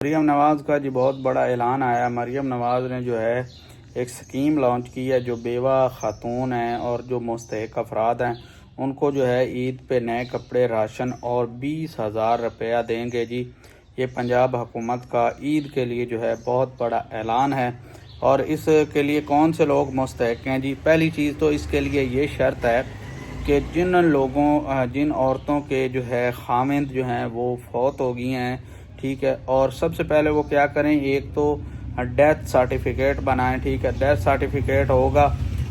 مریم نواز کا بہت بڑا اعلان آیا۔ مریم نواز نے جو ہے ایک سکیم لانچ کی ہے، جو بیوہ خاتون ہیں اور جو مستحق افراد ہیں ان کو جو ہے عید پہ نئے کپڑے، راشن اور 20,000 روپیہ دیں گے جی۔ یہ پنجاب حکومت کا عید کے لیے جو ہے بہت بڑا اعلان ہے۔ اور اس کے لیے کون سے لوگ مستحق ہیں جی؟ پہلی چیز تو اس کے لیے یہ شرط ہے کہ جن عورتوں کے جو ہے خامند جو ہیں وہ فوت ہو گئی ہیں، ٹھیک ہے، اور سب سے پہلے وہ کیا کریں، ایک تو ڈیتھ سرٹیفکیٹ بنائیں، ٹھیک ہے، ڈیتھ سرٹیفکیٹ ہوگا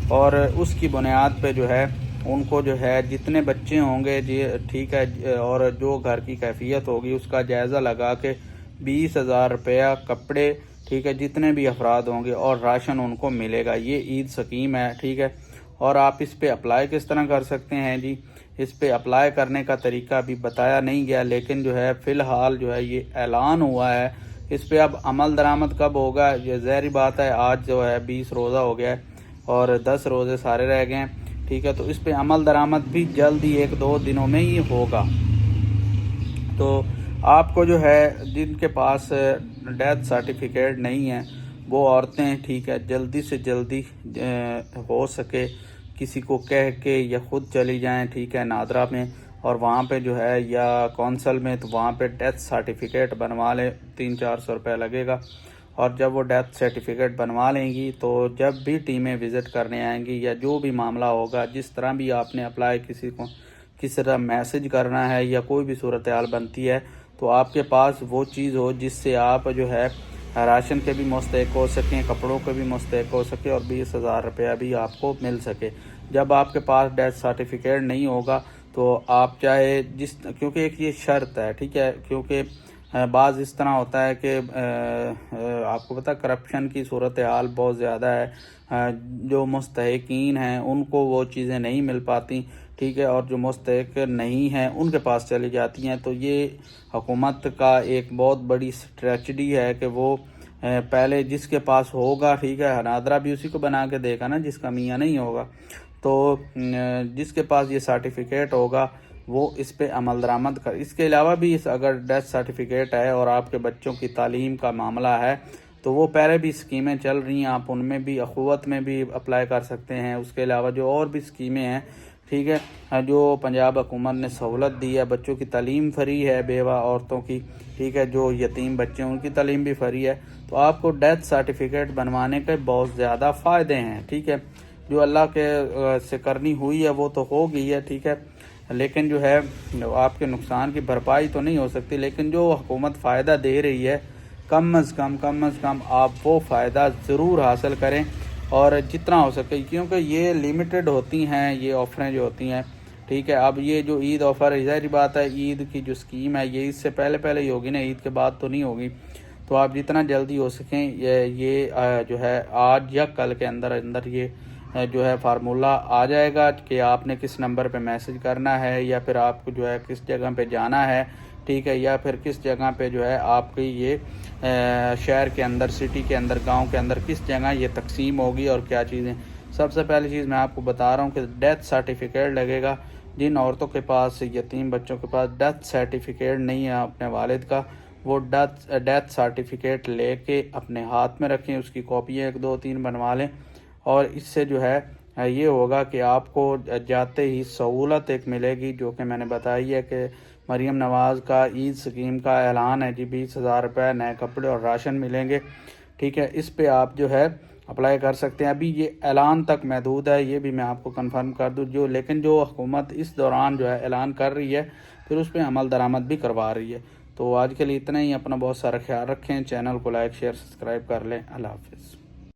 اور اس کی بنیاد پہ جو ہے ان کو جو ہے جتنے بچے ہوں گے جی، ٹھیک ہے، اور جو گھر کی کیفیت ہوگی اس کا جائزہ لگا کے 20,000 روپیہ کپڑے، ٹھیک ہے، جتنے بھی افراد ہوں گے اور راشن ان کو ملے گا۔ یہ عید سکیم ہے، ٹھیک ہے۔ اور آپ اس پہ اپلائی کس طرح کر سکتے ہیں جی؟ اس پہ اپلائی کرنے کا طریقہ ابھی بتایا نہیں گیا، لیکن جو ہے فی الحال جو ہے یہ اعلان ہوا ہے۔ اس پہ اب عمل درآمد کب ہوگا؟ یہ ظاہری بات ہے، آج جو ہے 20 روزہ ہو گیا ہے اور 10 روزے سارے رہ گئے ہیں، ٹھیک ہے، تو اس پہ عمل درآمد بھی جلد ہی 1-2 دنوں میں ہی ہوگا۔ تو آپ کو جو ہے جن کے پاس ڈیتھ سرٹیفکیٹ نہیں ہے وہ عورتیں، ٹھیک ہے، جلدی سے جلدی ہو سکے کسی کو کہہ کے یا خود چلی جائیں، ٹھیک ہے، نادرا میں، اور وہاں پہ جو ہے یا کونسل میں، تو وہاں پہ ڈیتھ سرٹیفکیٹ بنوا لیں، 300-400 روپے لگے گا۔ اور جب وہ ڈیتھ سرٹیفکیٹ بنوا لیں گی تو جب بھی ٹیمیں وزٹ کرنے آئیں گی یا جو بھی معاملہ ہوگا، جس طرح بھی آپ نے اپلائی کسی کو کس طرح میسج کرنا ہے یا کوئی بھی صورتحال بنتی ہے، تو آپ کے پاس وہ چیز ہو جس سے آپ جو ہے راشن کے بھی مستحق ہو سکیں، کپڑوں کے بھی مستحق ہو سکے اور 20,000 روپیہ بھی آپ کو مل سکے۔ جب آپ کے پاس ڈیتھ سرٹیفکیٹ نہیں ہوگا تو آپ چاہے کیونکہ ایک یہ شرط ہے، ٹھیک ہے، کیونکہ بعض اس طرح ہوتا ہے کہ آپ کو پتہ کرپشن کی صورتحال بہت زیادہ ہے، جو مستحقین ہیں ان کو وہ چیزیں نہیں مل پاتی، ٹھیک ہے، اور جو مستحق نہیں ہیں ان کے پاس چلی جاتی ہیں۔ تو یہ حکومت کا ایک بہت بڑی اسٹریٹجی ہے کہ وہ پہلے جس کے پاس ہوگا، ٹھیک ہے، نادرا بھی اسی کو بنا کے دے گا نا جس کا میاں نہیں ہوگا، تو جس کے پاس یہ سرٹیفکیٹ ہوگا وہ اس پہ عمل درآمد کر۔ اس کے علاوہ بھی اگر ڈیتھ سرٹیفکیٹ ہے اور آپ کے بچوں کی تعلیم کا معاملہ ہے تو وہ پہلے بھی اسکیمیں چل رہی ہیں، آپ ان میں بھی اخوت میں بھی اپلائی کر سکتے ہیں۔ اس کے علاوہ جو اور بھی اسکیمیں ہیں، ٹھیک ہے، جو پنجاب حکومت نے سہولت دی ہے، بچوں کی تعلیم فری ہے، بیوہ عورتوں کی، ٹھیک ہے، جو یتیم بچے ہیں ان کی تعلیم بھی فری ہے، تو آپ کو ڈیتھ سرٹیفکیٹ بنوانے کے بہت زیادہ فائدے ہیں، ٹھیک ہے۔ جو اللہ کے سے کرنی ہوئی ہے وہ تو ہو گئی ہے، ٹھیک ہے، لیکن جو ہے آپ کے نقصان کی بھرپائی تو نہیں ہو سکتی، لیکن جو حکومت فائدہ دے رہی ہے کم از کم آپ وہ فائدہ ضرور حاصل کریں اور جتنا ہو سکے، کیونکہ یہ لیمیٹڈ ہوتی ہیں یہ آفریں جو ہوتی ہیں، ٹھیک ہے۔ اب یہ جو عید آفر ہے، ظاہری بات ہے عید کی جو اسکیم ہے یہ اس سے پہلے ہی ہوگی نا، عید کے بعد تو نہیں ہوگی، تو آپ جتنا جلدی ہو سکیں یہ جو ہے آج یا کل کے اندر یہ جو ہے فارمولہ آ جائے گا کہ آپ نے کس نمبر پہ میسج کرنا ہے یا پھر آپ کو جو ہے کس جگہ پہ جانا ہے، ٹھیک ہے، یا پھر کس جگہ پہ جو ہے آپ کی یہ شہر کے اندر، سٹی کے اندر، گاؤں کے اندر کس جگہ یہ تقسیم ہوگی اور کیا چیزیں۔ سب سے پہلی چیز میں آپ کو بتا رہا ہوں کہ ڈیتھ سرٹیفکیٹ لگے گا۔ جن عورتوں کے پاس، یتیم بچوں کے پاس ڈیتھ سرٹیفکیٹ نہیں ہے اپنے والد کا، وہ ڈیتھ سرٹیفکیٹ لے کے اپنے ہاتھ میں رکھیں، اس کی کاپیاں 1-2-3 بنوا لیں، اور اس سے جو ہے یہ ہوگا کہ آپ کو جاتے ہی سہولت ایک ملے گی، جو کہ میں نے بتائی ہے کہ مریم نواز کا عید سکیم کا اعلان ہے جی، 20,000 روپے نئے کپڑے اور راشن ملیں گے، ٹھیک ہے۔ اس پہ آپ جو ہے اپلائی کر سکتے ہیں۔ ابھی یہ اعلان تک محدود ہے، یہ بھی میں آپ کو کنفرم کر دوں، لیکن جو حکومت اس دوران جو ہے اعلان کر رہی ہے پھر اس پہ عمل درآمد بھی کروا رہی ہے۔ تو آج کے لیے اتنا ہی، اپنا بہت سارا خیال رکھیں، چینل کو لائک، شیئر، سبسکرائب کر لیں۔ اللہ حافظ۔